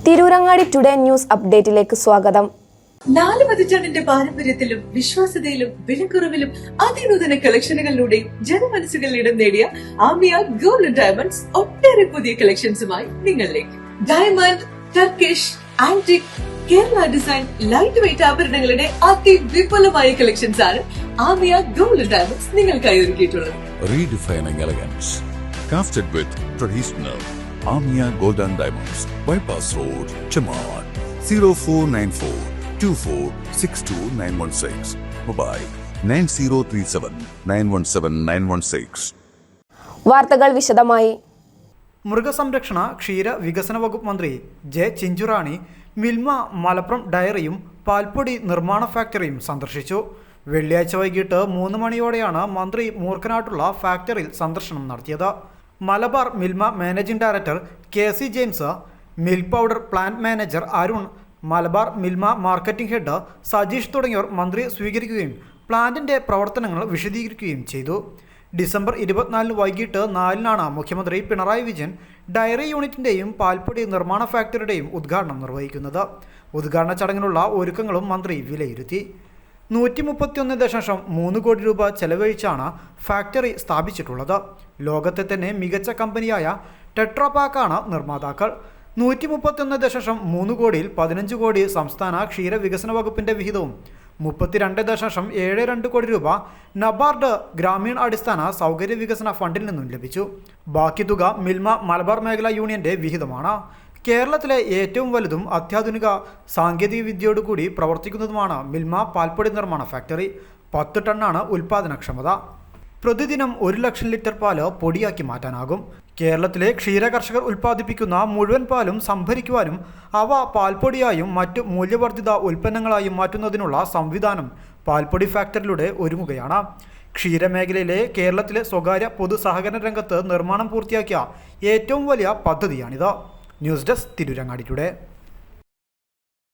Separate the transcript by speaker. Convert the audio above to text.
Speaker 1: Tirurangadi today news അപ്ഡേറ്റിലേക്ക് സ്വാഗതം.
Speaker 2: 4 പതിറ്റാണ്ടിന്റെ പാരമ്പര്യത്തിലും വിശ്വാസ്യതയിലും വിലക്കുറവിലും അതിനൂതന കളക്ഷനുകളിലൂടെയും ജനമനസ്സുകളിൽ ഇടം നേടിയ ആമിയ ഗോൾഡ് ഡയമണ്ട്സ് ഒട്ടേറെ പുതിയ കളക്ഷൻസുമായി നിങ്ങളിലേക്ക്. Diamond, Turkish, antique, Kerala design, light weight ആഭരണങ്ങളുടെ അതിവിപുലമായ കളക്ഷൻസ് ആണ് ആമിയ ഗോൾഡ് ഡയമണ്ട്സ് നിങ്ങൾക്കായി ഒരുക്കിയിട്ടുള്ളത്.
Speaker 3: Redefining elegance, crafted with traditional Amia Gold and Diamonds, Bypass Road, Chaman, 0494 2462 Mobile 9037 917 916.
Speaker 1: വാർത്തകൾ വിശദമായി.
Speaker 4: മൃഗസംരക്ഷണ ക്ഷീര വികസന വകുപ്പ് മന്ത്രി ജെ ചിഞ്ചുറാണി മിൽമ മലപ്പുറം ഡയറിയും പാൽപ്പൊടി നിർമ്മാണ ഫാക്ടറിയും സന്ദർശിച്ചു. വെള്ളിയാഴ്ച വൈകിട്ട് 3 മണിയോടെയാണ് മന്ത്രി മൂർക്കനാട്ടുള്ള ഫാക്ടറിയിൽ സന്ദർശനം നടത്തിയത്. Malabar Milma managing director KC James, milk powder plant manager Arun, Malabar Milma marketing head Sajeesh തുടങ്ങിയവർ മന്ത്രി സ്വീകരിക്കുകയും പ്ലാന്റിന്റെ പ്രവർത്തനങ്ങൾ വിശദീകരിക്കുകയും ചെയ്തു. ഡിസംബർ 24 വൈകിട്ട് 4-നാണ് മുഖ്യമന്ത്രി പിണറായി വിജയൻ ഡയറി യൂണിറ്റിന്റെയും പാൽപ്പൊടി നിർമ്മാണ ഫാക്ടറിയുടെയും ഉദ്ഘാടനം നിർവഹിക്കുന്നത്. ഉദ്ഘാടന ചടങ്ങിനുള്ള ഒരുക്കങ്ങളും മന്ത്രി വിലയിരുത്തി. 131.3 കോടി രൂപ ചെലവഴിച്ചാണ് ഫാക്ടറി സ്ഥാപിച്ചിട്ടുള്ളത്. ലോകത്തെ തന്നെ മികച്ച കമ്പനിയായ ടെട്രാപാക്കാണ് നിർമ്മാതാക്കൾ. 131.3 കോടിയിൽ 15 കോടി സംസ്ഥാന ക്ഷീര വികസന വകുപ്പിന്റെ വിഹിതവും 32.72 കോടി രൂപ നബാർഡ് ഗ്രാമീണ അടിസ്ഥാന സൗകര്യ വികസന ഫണ്ടിൽ നിന്നും ലഭിച്ചു. ബാക്കി തുക മിൽമ മലബാർ മേഖലാ യൂണിയന്റെ വിഹിതമാണ്. കേരളത്തിലെ ഏറ്റവും വലുതും അത്യാധുനിക സാങ്കേതിക വിദ്യയോടുകൂടി പ്രവർത്തിക്കുന്നതുമാണ് മിൽമ പാൽപ്പൊടി നിർമ്മാണ ഫാക്ടറി. 10 ടണ്ണാണ് ഉൽപാദനക്ഷമത. പ്രതിദിനം 1 ലക്ഷം ലിറ്റർ പാല് പൊടിയാക്കി മാറ്റാനാകും. കേരളത്തിലെ ക്ഷീര കർഷകർ ഉൽപ്പാദിപ്പിക്കുന്ന മുഴുവൻ പാലും സംഭരിക്കുവാനും അവ പാൽപ്പൊടിയായും മറ്റു മൂല്യവർദ്ധിത ഉൽപ്പന്നങ്ങളായും മാറ്റുന്നതിനുള്ള സംവിധാനം പാൽപ്പൊടി ഫാക്ടറിയിലൂടെ ഒരുങ്ങുകയാണ്. ക്ഷീരമേഖലയിലെ കേരളത്തിലെ സ്വകാര്യ പൊതു സഹകരണ രംഗത്ത് നിർമ്മാണം പൂർത്തിയാക്കിയ ഏറ്റവും വലിയ പദ്ധതിയാണിത്. News desk Tirurangadi today.